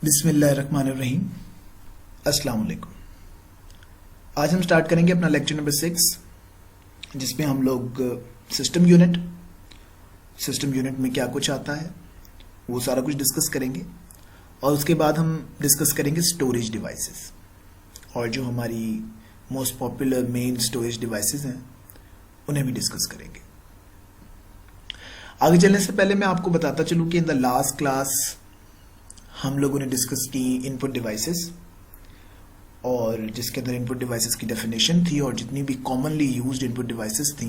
बिस्मिल्लाहिर्रहमानिर्रहीम। अस्सलाम वालेकुम। आज हम स्टार्ट करेंगे अपना लेक्चर नंबर 6, जिसमें हम लोग सिस्टम यूनिट में क्या कुछ आता है वो सारा कुछ डिस्कस करेंगे, और उसके बाद हम डिस्कस करेंगे स्टोरेज डिवाइसेस, और जो हमारी most popular main storage devices हैं उन्हें भी डिस्कस करेंगे। आगे चलने से पहले मैं आपको बताता चलूं कि इन द लास्ट क्लास हम लोगों ने डिस्कस की इनपुट डिवाइसेस, और जिसके अंदर इनपुट डिवाइसेस की डेफिनेशन थी और जितनी भी कॉमनली यूज्ड इनपुट डिवाइसेस थी,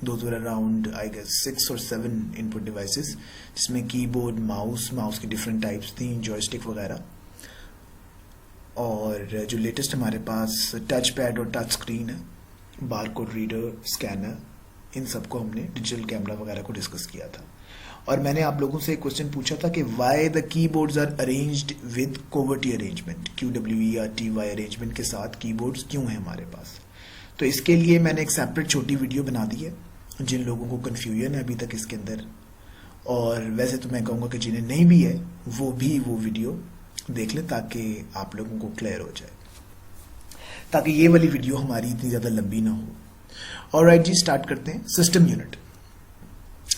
those were around I guess 6 और 7 इनपुट डिवाइसेस, जिसमें कीबोर्ड, माउस की डिफरेंट टाइप्स थी, जॉयस्टिक वगैरह, और जो लेटेस्ट हमारे पास टच पैड और टच स्क्रीन है, बारकोड रीडर, स्कैनर, इन सबको हमने डिजिटल कैमरा वगैरह को डिस्कस किया था। और मैंने आप लोगों से एक क्वेश्चन पूछा था कि why the keyboards are arranged with qwerty arrangement, QWERTY arrangement के साथ कीबोर्ड्स क्यों हैं हमारे पास। तो इसके लिए मैंने एक सेपरेट छोटी वीडियो बना दी है जिन लोगों को कन्फ्यूजन है अभी तक इसके अंदर, और वैसे तो मैं कहूँगा कि जिन्हें नहीं भी है वो भी वो वीडियो देख लें ताकि आप लोगों को क्लियर हो जाए, ताकि ये वाली वीडियो हमारी इतनी ज़्यादा लंबी ना हो। ऑलराइट जी, स्टार्ट करते हैं। System unit.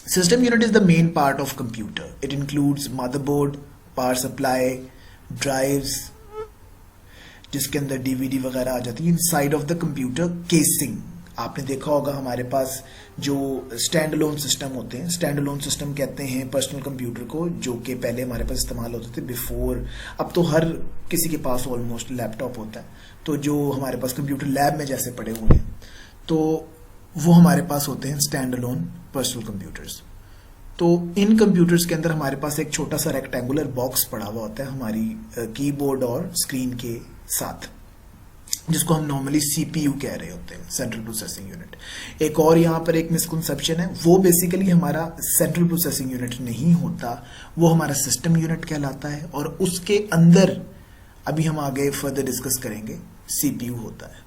System unit is the main part of computer. It includes motherboard, power supply, drives, जिसके अंदर DVD वगैरह आ जाती है, inside of the computer casing। आपने देखा होगा हमारे पास जो स्टैंड अलोन सिस्टम होते हैं, स्टैंड अलोन सिस्टम कहते हैं पर्सनल कंप्यूटर को, जो कि पहले हमारे पास इस्तेमाल होते थे बिफोर। अब तो हर किसी के पास ऑलमोस्ट लैपटॉप होता है, तो जो हमारे पास कंप्यूटर लैब में जैसे पड़े हुए हैं, तो वो हमारे पास होते हैं स्टैंड अलोन पर्सनल कंप्यूटर्स। तो इन कंप्यूटर्स के अंदर हमारे पास एक छोटा सा रेक्टेंगुलर बॉक्स पड़ा हुआ होता है हमारी कीबोर्ड और स्क्रीन के साथ, जिसको हम नॉर्मली CPU कह रहे होते हैं, सेंट्रल प्रोसेसिंग यूनिट। एक और यहाँ पर एक मिसकंसेप्शन है, वो बेसिकली हमारा सेंट्रल प्रोसेसिंग यूनिट नहीं होता, वो हमारा सिस्टम यूनिट कहलाता है, और उसके अंदर अभी हम आगे फर्दर डिस्कस करेंगे CPU होता है।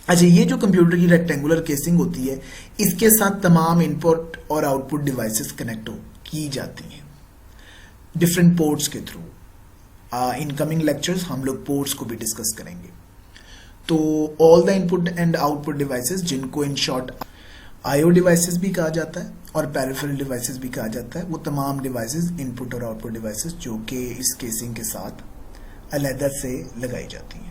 अच्छा, ये जो कंप्यूटर की रेक्टेंगुलर केसिंग होती है, इसके साथ तमाम इनपुट और आउटपुट डिवाइसेस कनेक्ट की जाती हैं डिफरेंट पोर्ट्स के थ्रू। इनकमिंग लेक्चर्स हम लोग पोर्ट्स को भी डिस्कस करेंगे। तो all the input and output devices, जिनको इन शॉर्ट IO डिवाइसेस भी कहा जाता है और पेरिफेरल डिवाइसेस भी कहा जाता है, वो तमाम डिवाइसेस इनपुट और आउटपुट डिवाइसेस जो कि इस केसिंग के साथ अलहदा से लगाई जाती हैं।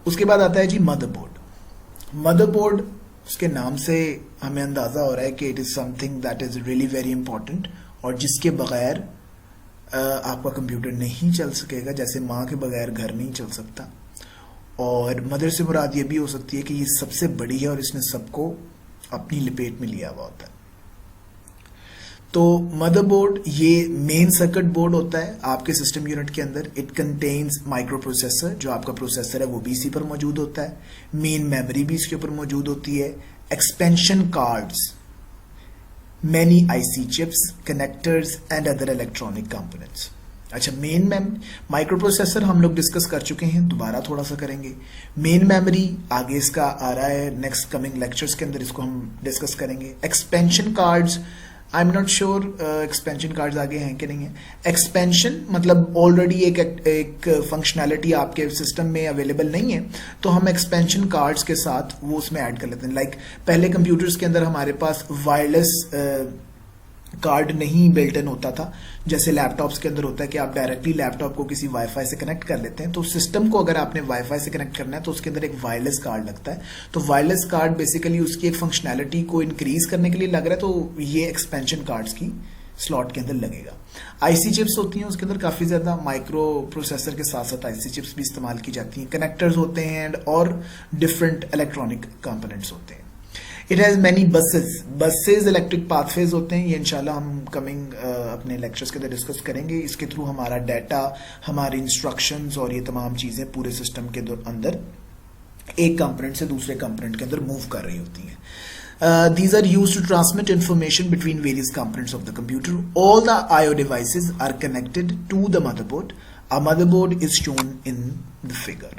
उसके बाद आता है जी मदरबोर्ड। मदरबोर्ड, उसके नाम से हमें अंदाजा हो रहा है कि it is something that is really very important, और जिसके बगैर आपका कंप्यूटर नहीं चल सकेगा, जैसे माँ के बगैर घर नहीं चल सकता। और मदर से मुराद ये भी हो सकती है कि ये सबसे बड़ी है और इसने सबको अपनी लपेट में लिया हुआ होता है। तो मदरबोर्ड ये मेन सर्किट बोर्ड होता है आपके सिस्टम यूनिट के अंदर। इट कंटेन्स माइक्रो प्रोसेसर, जो आपका प्रोसेसर है वो भी इसी पर मौजूद होता है। मेन मेमोरी भी इसके ऊपर मौजूद होती है। Expansion cards, many IC chips, connectors and other electronic components. अच्छा, माइक्रो प्रोसेसर हम लोग डिस्कस कर चुके हैं, दोबारा थोड़ा सा करेंगे। मेन मेमोरी आगे इसका आ रहा है, नेक्स्ट कमिंग लेक्चर्स के अंदर इसको हम डिस्कस करेंगे। Expansion cards, I am not sure expansion cards आगे हैं कि नहीं है। एक्सपेंशन मतलब ऑलरेडी एक फंक्शनैलिटी आपके सिस्टम में अवेलेबल नहीं है, तो हम एक्सपेंशन कार्ड्स के साथ वो उसमें ऐड कर लेते हैं। लाइक पहले कंप्यूटर्स के अंदर हमारे पास वायरलेस कार्ड नहीं बिल्ट इन होता था, जैसे लैपटॉप्स के अंदर होता है कि आप डायरेक्टली लैपटॉप को किसी वाईफाई से कनेक्ट कर लेते हैं। तो सिस्टम को अगर आपने वाईफाई से कनेक्ट करना है तो उसके अंदर एक वायरलेस कार्ड लगता है। तो वायरलेस कार्ड बेसिकली उसकी एक फंक्शनैलिटी को इंक्रीज करने के लिए लग रहा है, तो ये एक्सपेंशन कार्ड्स की स्लॉट के अंदर लगेगा। IC चिप्स होती हैं, उसके अंदर काफी ज्यादा माइक्रो प्रोसेसर के साथ साथ IC चिप्स भी इस्तेमाल की जाती हैं। कनेक्टर्स होते हैं और डिफरेंट इलेक्ट्रॉनिक कंपोनेंट्स होते हैं। It has many buses electric pathways होते हैं, ये इंशाल्लाह हम कमिंग अपने लेक्चर्स के अंदर डिस्कस करेंगे। इसके थ्रू हमारा डाटा, हमारे इंस्ट्रक्शंस और ये तमाम चीजें पूरे सिस्टम के अंदर एक कंपोनेंट से दूसरे कंपोनेंट के अंदर मूव कर रही होती हैं। These are used to transmit information between various components of the computer. All the IO devices are connected to the motherboard. A motherboard is shown in the figure.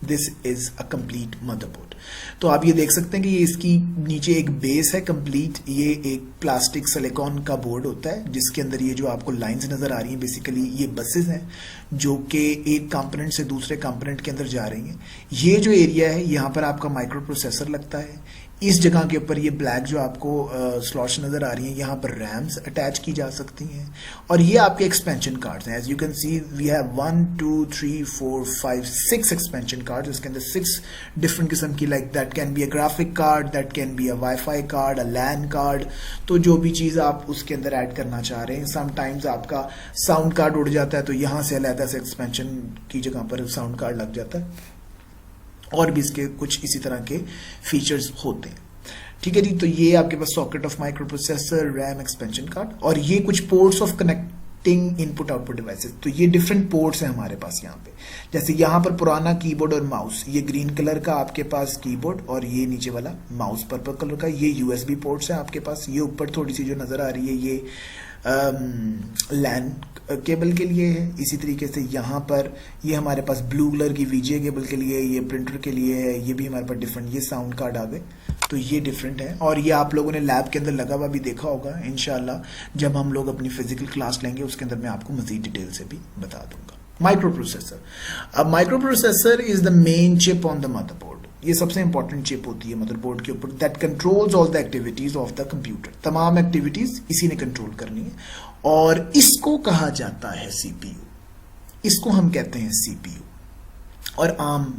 This is a complete motherboard. तो आप ये देख सकते हैं कि ये इसकी नीचे एक बेस है कंप्लीट, ये एक प्लास्टिक सिलिकॉन का बोर्ड होता है जिसके अंदर ये जो आपको लाइंस नजर आ रही हैं बेसिकली ये बसेस हैं जो कि एक कंपोनेंट से दूसरे कंपोनेंट के अंदर जा रही हैं। ये जो एरिया है यहाँ पर आपका माइक्रो प्रोसेसर लगता है। इस जगह के ऊपर ये ब्लैक जो आपको स्लॉट्स नजर आ रही हैं, यहाँ पर रैम्स अटैच की जा सकती हैं और ये आपके एक्सपेंशन कार्ड्स हैं। As you can see we have 1 2 3 4 5 6 expansion cards, इसके अंदर 6 डिफरेंट किस्म की, like that can be a graphic card, that can be a WiFi card, a LAN card. तो जो भी चीज़ आप उसके अंदर ऐड करना चाह रहे हैं, समटाइम्स आपका साउंड कार्ड उड़ जाता है तो यहाँ से अलग से एक्सपेंशन की जगह पर साउंड कार्ड लग जाता है और भी इसके कुछ इसी तरह के फीचर्स होते हैं। ठीक है जी, तो ये आपके पास socket of micro processor, RAM, expansion card और ये कुछ ports of connecting input output devices. तो ये डिफरेंट पोर्ट्स हैं हमारे पास यहाँ पे। जैसे यहाँ पर पुराना कीबोर्ड और माउस, ये ग्रीन कलर का आपके पास कीबोर्ड और ये नीचे वाला माउस पर्पल कलर का, ये यूएसबी पोर्ट्स हैं आपके पास। ये ऊपर थोड़ी सी जो नजर आ रही है ये लैन केबल के लिए है। इसी तरीके से यहाँ पर ये हमारे पास ब्लू कलर की वीजीए केबल के लिए, ये प्रिंटर के लिए है। ये भी हमारे पास डिफरेंट, ये साउंड कार्ड आ गए तो ये डिफरेंट है। और ये आप लोगों ने लैब के अंदर लगा हुआ भी देखा होगा, इंशाल्लाह जब हम लोग अपनी फिजिकल क्लास लेंगे उसके अंदर मैं आपको मजीद डिटेल से भी बता दूंगा। माइक्रो प्रोसेसर, अब micro processor is the main chip on the motherboard. ये सबसे इंपॉर्टेंट चिप होती है मदरबोर्ड के ऊपर, that controls all the activities of the computer. तमाम एक्टिविटीज इसी ने कंट्रोल करनी है और इसको कहा जाता है सीपीयू। इसको हम कहते हैं सीपीयू और आम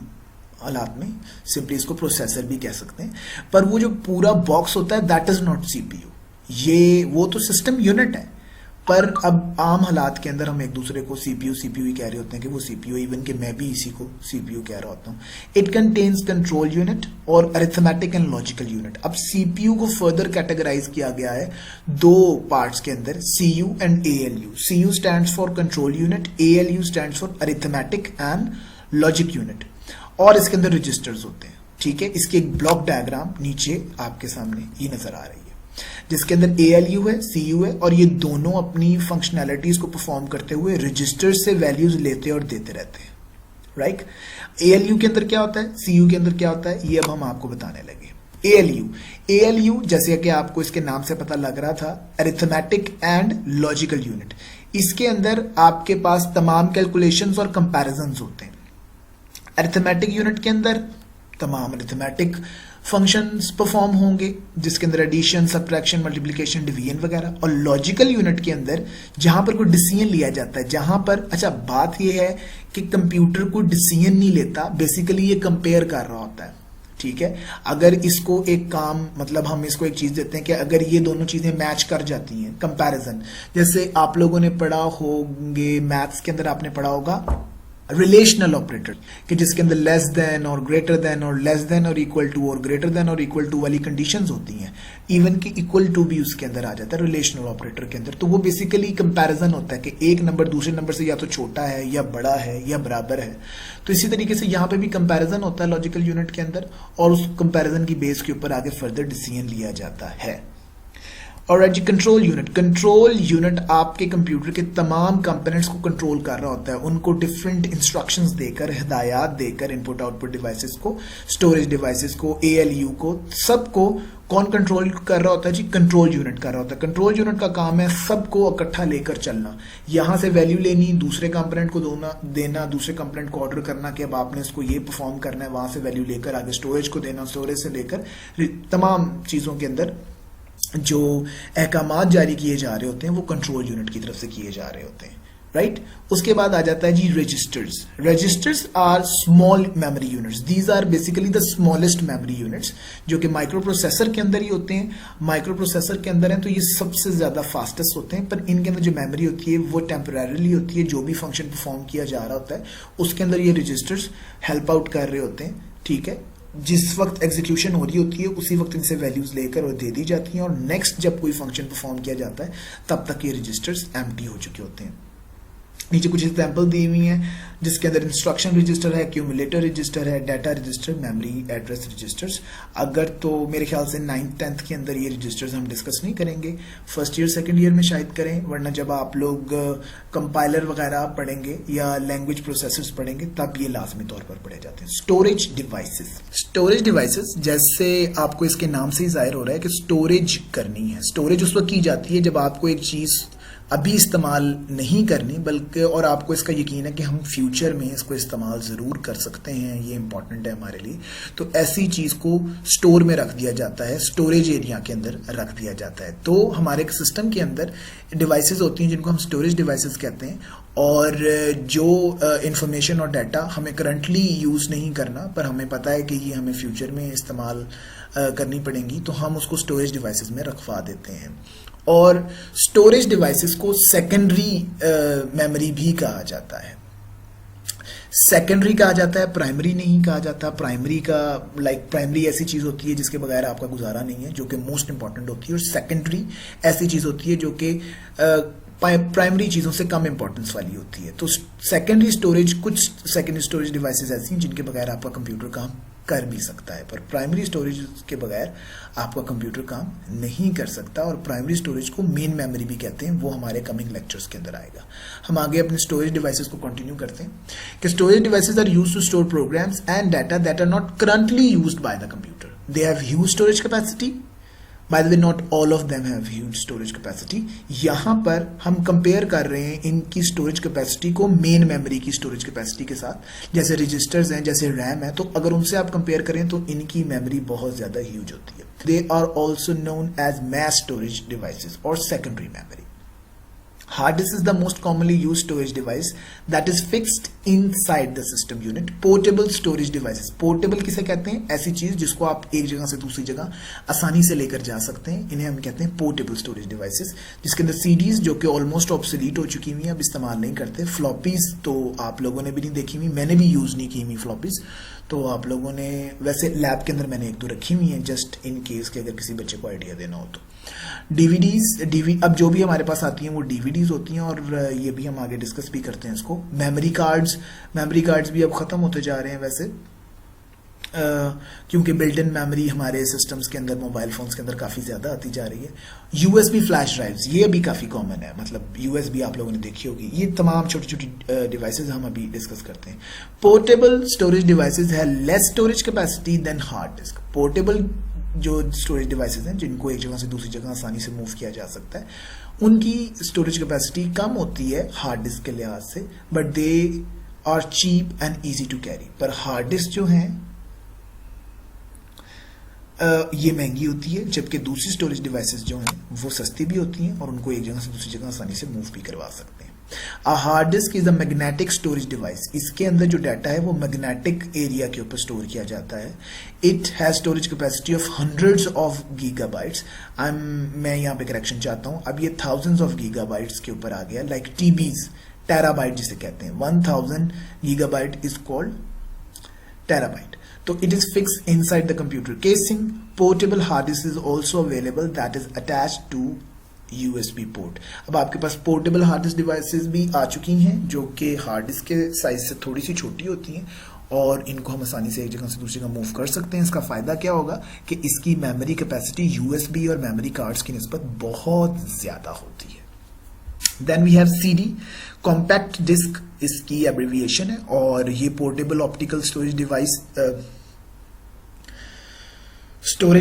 हालात में सिंपली इसको प्रोसेसर भी कह सकते हैं। पर वो जो पूरा बॉक्स होता है दैट इज नॉट सीपीयू, ये वो तो सिस्टम यूनिट है। पर अब आम हालात के अंदर हम एक दूसरे को सीपीयू ही कह रहे होते हैं कि वो सीपीयू, इवन कि मैं भी इसी को सीपीयू कह रहा होता हूँ। इट कंटेन्स कंट्रोल यूनिट और अरिथमेटिक एंड लॉजिकल यूनिट। अब सीपीयू को फर्दर कैटेगराइज किया गया है दो पार्ट्स के अंदर, CU and ALU. CU stands for control unit, ALU stands for arithmetic and logic unit और इसके अंदर रजिस्टर्स होते हैं। ठीक है, इसकी एक ब्लॉक डायग्राम नीचे आपके सामने ये नजर आ रही है जिसके अंदर ALU है, CU है और ये दोनों अपनी फंक्शनैलिटीज को परफॉर्म करते हुए रजिस्टर से वैल्यूज लेते और देते रहते हैं। राइट, ALU के अंदर क्या होता है, CU के अंदर क्या होता है, ये अब हम आपको बताने लगे। ALU जैसे कि आपको इसके नाम से पता लग रहा था, अरिथमेटिक एंड लॉजिकल यूनिट। इसके अंदर आपके पास तमाम कैलकुलेशंस और कंपैरिजंस होते हैं। अरिथमेटिक यूनिट के अंदर तमाम अरिथमेटिक फंक्शंस परफॉर्म होंगे जिसके अंदर एडिशन, सब्ट्रैक्शन, मल्टीप्लिकेशन, डिवीजन वगैरह। और लॉजिकल यूनिट के अंदर जहां पर कोई डिसीजन लिया जाता है, जहां पर अच्छा बात यह है कि कंप्यूटर को डिसीजन नहीं लेता, बेसिकली ये कंपेयर कर रहा होता है। ठीक है, अगर इसको एक काम, मतलब हम इसको एक चीज देते हैं कि अगर ये दोनों चीजें मैच कर जाती हैं, कंपैरिजन, जैसे आप लोगों ने पढ़ा होंगे मैथ्स के अंदर, आपने पढ़ा होगा रिलेशनल ऑपरेटर कि जिसके अंदर लेस देन और ग्रेटर देन और लेस देन और इक्वल टू और ग्रेटर देन और इक्वल टू वाली कंडीशंस होती हैं। इवन कि इक्वल टू भी उसके अंदर आ जाता है रिलेशनल ऑपरेटर के अंदर। तो वो बेसिकली कंपैरिजन होता है कि एक नंबर दूसरे नंबर से या तो छोटा है या बड़ा है या बराबर है। तो इसी तरीके से यहाँ पे भी कंपैरिजन होता है लॉजिकल यूनिट के अंदर और उस कंपैरिजन की बेस के ऊपर आगे फर्दर डिसीजन लिया जाता है। और जी कंट्रोल यूनिट आपके कंप्यूटर के तमाम कंपोनेंट्स को कंट्रोल कर रहा होता है, उनको डिफरेंट इंस्ट्रक्शंस देकर, हिदायत देकर, इनपुट आउटपुट डिवाइसेस को, स्टोरेज डिवाइसेस को, ALU को, सबको कौन कंट्रोल कर रहा होता है जी, कंट्रोल यूनिट कर रहा होता है। कंट्रोल यूनिट का काम है सबको इकट्ठा लेकर चलना, यहां से वैल्यू लेनी, दूसरे कंपोनेंट को देना, दूसरे कंपोनेंट को ऑर्डर करना कि अब आपने इसको ये परफॉर्म करना है, वहां से वैल्यू लेकर आगे स्टोरेज को देना, स्टोरेज से लेकर तमाम चीजों के अंदर जो अहकामात जारी किए जा रहे होते हैं वो कंट्रोल यूनिट की तरफ से किए जा रहे होते हैं। राइट, उसके बाद आ जाता है जी registers are small memory units. These are basically the smallest memory units जो कि माइक्रो प्रोसेसर के अंदर ही होते हैं। माइक्रो प्रोसेसर के अंदर हैं तो ये सबसे ज्यादा फास्टेस्ट होते हैं, पर इनके अंदर जो मेमोरी होती है वो टेम्परेरीली होती है। जो भी फंक्शन परफॉर्म किया जा रहा होता है उसके अंदर ये रजिस्टर्स हेल्प आउट कर रहे होते हैं। ठीक है, जिस वक्त एग्जीक्यूशन हो रही होती है उसी वक्त इनसे वैल्यूज लेकर और दे दी जाती हैं और नेक्स्ट जब कोई फंक्शन परफॉर्म किया जाता है तब तक ये रजिस्टर्स एम्प्टी हो चुके होते हैं। नीचे कुछ एग्जाम्पल दी हुई हैं जिसके अंदर इंस्ट्रक्शन रजिस्टर है, क्यूमुलेटर रजिस्टर है, data register, memory address registers. अगर तो मेरे ख्याल से 9th-10th के अंदर ये रजिस्टर्स हम डिस्कस नहीं करेंगे, फर्स्ट ईयर सेकंड ईयर में शायद करें, वरना जब आप लोग कंपाइलर वगैरह पढ़ेंगे या लैंग्वेज प्रोसेसर्स पढ़ेंगे तब ये लाजमी तौर पर पढ़े जाते हैं। स्टोरेज डिवाइसेस, स्टोरेज डिवाइसेस जैसे आपको इसके नाम से ही जाहिर हो रहा है कि स्टोरेज करनी है। स्टोरेज उस वक्त की जाती है जब आपको एक चीज़ अभी इस्तेमाल नहीं करनी, बल्कि और आपको इसका यकीन है कि हम फ्यूचर में इसको इस्तेमाल ज़रूर कर सकते हैं, ये इंपॉर्टेंट है हमारे लिए, तो ऐसी चीज़ को स्टोर में रख दिया जाता है, स्टोरेज एरिया के अंदर रख दिया जाता है। तो हमारे सिस्टम के अंदर डिवाइसेस होती हैं जिनको हम स्टोरेज डिवाइसेस कहते हैं, और जो इंफॉर्मेशन और डाटा हमें करंटली यूज़ नहीं करना पर हमें पता है कि ये हमें फ्यूचर में इस्तेमाल करनी पड़ेंगी, तो हम उसको स्टोरेज डिवाइसेस में रखवा देते हैं। और स्टोरेज डिवाइसेस को सेकेंडरी मेमोरी भी कहा जाता है। सेकेंडरी कहा जाता है, प्राइमरी नहीं कहा जाता। प्राइमरी का प्राइमरी ऐसी चीज़ होती है जिसके बगैर आपका गुजारा नहीं है, जो कि मोस्ट इंपॉर्टेंट होती है, और सेकेंडरी ऐसी चीज़ होती है जो कि प्राइमरी चीज़ों से कम इंपॉर्टेंस वाली होती है। तो सेकेंडरी स्टोरेज, कुछ सेकेंडरी स्टोरेज डिवाइसेस ऐसी हैं जिनके बगैर आपका कंप्यूटर काम कर भी सकता है, पर प्राइमरी स्टोरेज के बगैर आपका कंप्यूटर काम नहीं कर सकता। और प्राइमरी स्टोरेज को मेन मेमोरी भी कहते हैं, वो हमारे कमिंग लेक्चर्स के अंदर आएगा। हम आगे अपने स्टोरेज डिवाइसेस को कंटिन्यू करते हैं कि storage devices are used to store programs and data that are not currently used by the computer. They have huge storage capacity. By the way not all of them have huge storage capacity. यहाँ पर हम compare कर रहे हैं इनकी storage capacity को main memory की storage capacity के साथ। जैसे रजिस्टर्स हैं, जैसे रैम है, तो अगर उनसे आप कंपेयर करें तो इनकी मेमोरी बहुत ज़्यादा ह्यूज होती है। They are also known as mass storage devices और secondary memory. Hard disk is the most commonly used storage device that is fixed inside the system unit. Portable storage devices. Portable किसे कहते हैं? ऐसी चीज जिसको आप एक जगह से दूसरी जगह आसानी से लेकर जा सकते हैं, इन्हें हम कहते हैं पोर्टेबल स्टोरेज डिवाइसेस। जिसके अंदर सीडीज जो कि ऑलमोस्ट ऑब्सोलीट हो चुकी हुई हैं, अब इस्तेमाल नहीं करते। फ्लॉपीज तो आप लोगों ने भी नहीं देखी हुई, मैंने भी यूज नहीं की हुई फ्लॉपीज, तो आप लोगों ने वैसे लैब के अंदर मैंने एक दो रखी हुई हैं जस्ट इन केस के, अगर किसी बच्चे को आइडिया देना हो तो। डीवीडीज, अब जो भी हमारे पास आती हैं वो डीवीडीज होती हैं, और ये भी हम आगे डिस्कस भी करते हैं इसको। मेमोरी कार्ड्स भी अब ख़त्म होते जा रहे हैं वैसे, क्योंकि बिल्ट इन मेमोरी हमारे सिस्टम्स के अंदर, मोबाइल फोन्स के अंदर काफ़ी ज़्यादा आती जा रही है। यूएसबी फ्लैश ड्राइव्स, ये भी काफ़ी कॉमन है, मतलब यूएसबी आप लोगों ने देखी होगी। ये तमाम छोटी छोटी डिवाइसेस हम अभी डिस्कस करते हैं। पोर्टेबल स्टोरेज डिवाइसेस है less storage capacity than hard disk. Portable जो स्टोरेज डिवाइसेस हैं जिनको एक जगह से दूसरी जगह आसानी से मूव किया जा सकता है, उनकी स्टोरेज कैपेसिटी कम होती है हार्ड डिस्क के लिहाज से, but they are cheap and easy to carry. पर हार्ड डिस्क जो हैं ये महंगी होती है, जबकि दूसरी स्टोरेज डिवाइसेस जो हैं वो सस्ती भी होती हैं और उनको एक जगह से दूसरी जगह आसानी से मूव भी करवा सकते हैं। A hard disk is a magnetic storage device. इसके अंदर जो डाटा है वो मैग्नेटिक एरिया के ऊपर स्टोर किया जाता है। It has storage capacity of hundreds of gigabytes. मैं यहाँ पे करेक्शन चाहता हूँ, अब ये थाउजेंड्स ऑफ गीगाबाइट्स के ऊपर आ गया, लाइक टीबीज, टेराबाइट जिसे कहते हैं। 1000 गीगाबाइट इज कॉल्ड टेराबाइट। तो it is fix inside the computer casing. Portable hard disk is also available that is attached to USB port. अब आपके पास पोर्टेबल हार्ड डिस्क डिवाइसेस भी आ चुकी हैं जो कि हार्ड डिस्क के साइज से थोड़ी सी छोटी होती हैं, और इनको हम आसानी से एक जगह से दूसरी जगह मूव कर सकते हैं। इसका फायदा क्या होगा कि इसकी मेमोरी कैपेसिटी यूएसबी और मेमोरी कार्ड्स की निस्बत बहुत ज्यादा होती है। Then we have CD, compact disk इसकी एब्रिविएशन है, और ये पोर्टेबल ऑप्टिकल स्टोरेज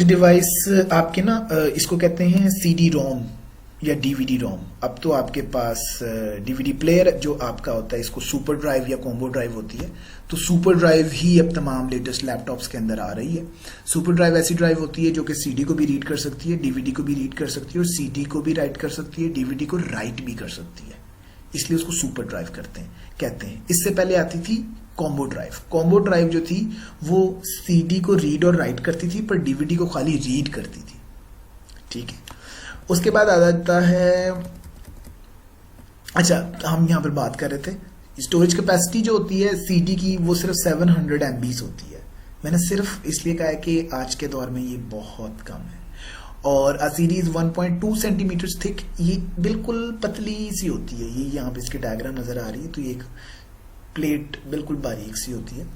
डिवाइस आपके ना इसको कहते हैं सीडी रोम या डीवीडी रोम। अब तो आपके पास डीवीडी प्लेयर जो आपका होता है, इसको सुपर ड्राइव या कॉम्बो ड्राइव होती है, तो सुपर ड्राइव ही अब तमाम लेटेस्ट लैपटॉप्स के अंदर आ रही है। सुपर ड्राइव ऐसी ड्राइव होती है जो कि सीडी को भी रीड कर सकती है, डीवीडी को भी रीड कर सकती है, और सीडी को भी राइट कर सकती है, डीवीडी को राइट भी कर सकती है, इसलिए उसको सुपर ड्राइव कहते हैं। इससे पहले आती थी कॉम्बो ड्राइव। कॉम्बो ड्राइव जो थी वो सीडी को रीड और राइट करती थी, पर डीवीडी को खाली रीड करती थी। ठीक है, उसके बाद आ जाता है, अच्छा हम यहाँ पर बात कर रहे थे स्टोरेज कैपेसिटी जो होती है सीडी की, वो सिर्फ 700 MB होती है। मैंने सिर्फ इसलिए कहा है कि आज के दौर में ये बहुत कम है, और अ सीडी इज 1.2 सेंटीमीटर थिक, ये बिल्कुल पतली सी होती है। ये यहाँ पे इसकी डायग्राम नजर आ रही है, तो ये एक प्लेट बिल्कुल बारीक सी होती है,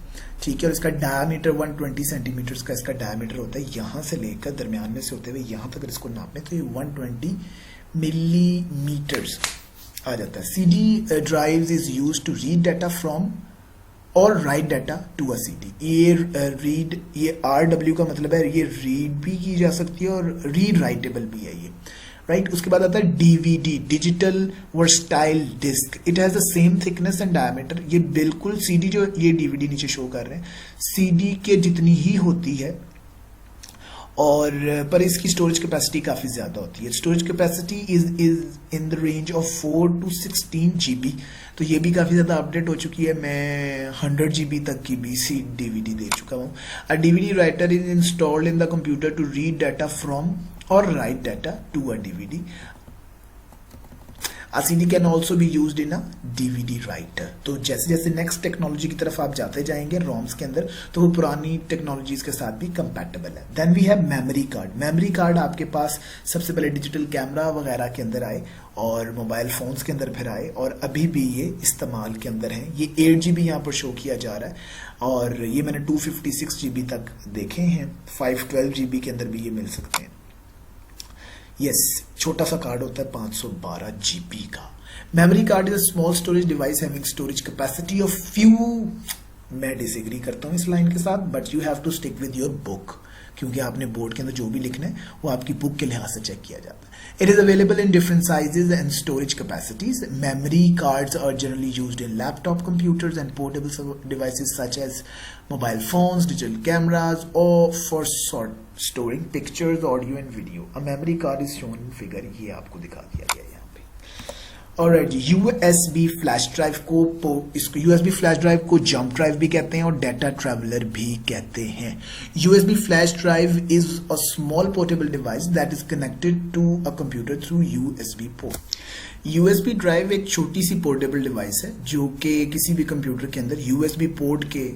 ठीक है। और इसका डायमीटर 120 सेंटीमीटर का इसका डायमीटर होता है। यहाँ से लेकर दरमियान में से होते हुए यहाँ तक इसको नापें तो ये 120 मिलीमीटर्स आ जाता है। CD drives is used to read data from और write data to a CD। ये रीड, ये RW का मतलब है ये रीड भी की जा सकती है और रीड राइटेबल भी है ये, राइट। उसके बाद आता है DVD, digital versatile disk. It has the same thickness and diameter. ये बिल्कुल CD जो ये DVD नीचे शो कर रहे हैं CD के जितनी ही होती है, और पर इसकी स्टोरेज कैपेसिटी काफी ज्यादा होती है। Storage capacity is in the range of 4 to 16 GB। तो ये भी काफी ज्यादा अपडेट हो चुकी है। मैं 100 GB तक की भी DVD दे चुका हूँ। A DVD writer is installed in the computer to read data from और write data to a DVD। A CD can also be used in a DVD writer। तो जैसे जैसे नेक्स्ट टेक्नोलॉजी की तरफ आप जाते जाएंगे रोम्स के अंदर, तो वो पुरानी टेक्नोलॉजीज के साथ भी कंपैटिबल है। Then we have memory card. Memory card आपके पास सबसे पहले डिजिटल कैमरा वगैरह के अंदर आए और मोबाइल फोन्स के अंदर फिर आए, और अभी भी ये इस्तेमाल के अंदर है। ये 8 GB यहाँ पर शो किया जा रहा है, और ये मैंने 256 GB तक देखे हैं। 512 GB के अंदर भी ये मिल सकते हैं। यस, छोटा सा कार्ड होता है 512 GB का। Memory card is a small storage device having storage capacity of few. मैं डिसएग्री करता हूं इस लाइन के साथ, but you have to stick with your book, क्योंकि आपने बोर्ड के अंदर जो भी लिखना है वो आपकी बुक के लिहाज से चेक किया जाता है। It is available in different sizes and storage capacities. Memory cards are generally used in laptop computers and portable devices such as mobile phones, digital cameras, और for storing pictures, audio and video. A memory card is shown in figure। ये आपको दिखा दिया गया यहाँ पे। Alright, USB flash drive को इसको USB फ्लैश ड्राइव को जंप ड्राइव भी कहते हैं और डाटा ट्रैवलर भी कहते हैं। USB flash drive is a small portable device that is connected to a computer through USB port. USB drive एक छोटी सी पोर्टेबल डिवाइस है जो कि किसी भी कंप्यूटर के अंदर USB पोर्ट के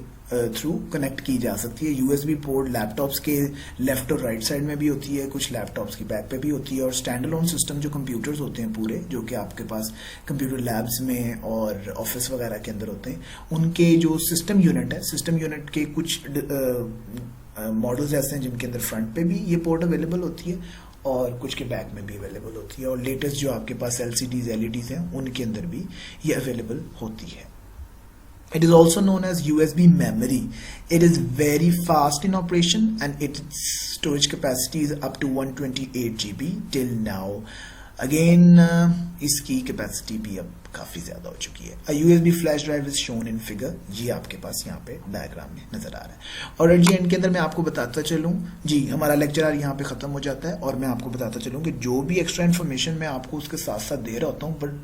थ्रू कनेक्ट की जा सकती है। USB पोर्ट लैपटॉप्स के लेफ्ट और राइट साइड में भी होती है, कुछ लैपटॉप्स की बैक पे भी होती है, और स्टैंड अलोन सिस्टम जो कंप्यूटर्स होते हैं पूरे, जो कि आपके पास कंप्यूटर लैब्स में और ऑफिस वगैरह के अंदर होते हैं, उनके जो सिस्टम यूनिट है, सिस्टम यूनिट के कुछ मॉडल्स ऐसे हैं जिनके अंदर फ्रंट पे भी ये पोर्ट अवेलेबल होती है और कुछ के बैक में भी अवेलेबल होती है, और लेटेस्ट जो आपके पास LCDs LEDs हैं उनके अंदर भी ये अवेलेबल होती है। It is also known as USB memory. It is very fast in operation and its storage capacity is up to 128 GB till now. Again, इसकी कैपेसिटी भी अब काफी ज्यादा हो चुकी है। A USB flash drive is shown in figure। ये आपके पास यहाँ पे डायग्राम में नजर आ रहा है। और एंड के अंदर मैं आपको बताता चलूं जी, हमारा लेक्चर यहाँ पे खत्म हो जाता है, और मैं आपको बताता चलूं कि जो भी एक्स्ट्रा इन्फॉर्मेशन मैं आपको उसके साथ साथ दे रहा होता हूँ, बट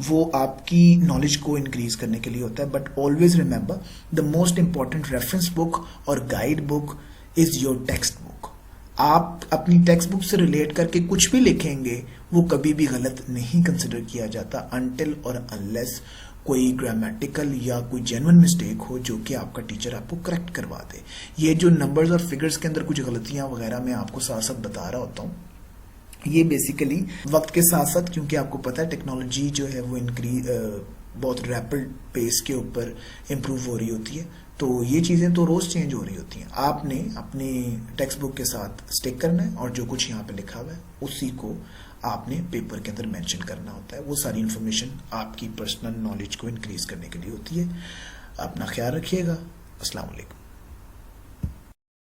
वो आपकी नॉलेज को इंक्रीज करने के लिए होता है। But always remember the most important reference book और guide book is your text book. आप अपनी टेक्स्ट बुक से रिलेट करके कुछ भी लिखेंगे वो कभी भी गलत नहीं कंसिडर किया जाता अनटिल और अनलेस कोई ग्रामेटिकल या कोई जेन्युइन मिस्टेक हो जो कि आपका टीचर आपको करेक्ट करवा दे। ये जो नंबर्स और फिगर्स के अंदर कुछ गलतियां वगैरह मैं आपको साथ साथ बता रहा होता हूँ, ये बेसिकली वक्त के साथ साथ, क्योंकि आपको पता है टेक्नोलॉजी जो है वो बहुत रैपिड पेस के ऊपर इम्प्रूव हो रही होती है, तो ये चीज़ें तो रोज़ चेंज हो रही होती हैं। आपने अपनी टेक्स्ट बुक के साथ स्टिक करना है और जो कुछ यहाँ पे लिखा हुआ है उसी को आपने पेपर के अंदर मेंशन करना होता है। वो सारी इन्फॉर्मेशन आपकी पर्सनल नॉलेज को इंक्रीज करने के लिए होती है। अपना ख्याल रखिएगा। अस्सलाम वालेकुम।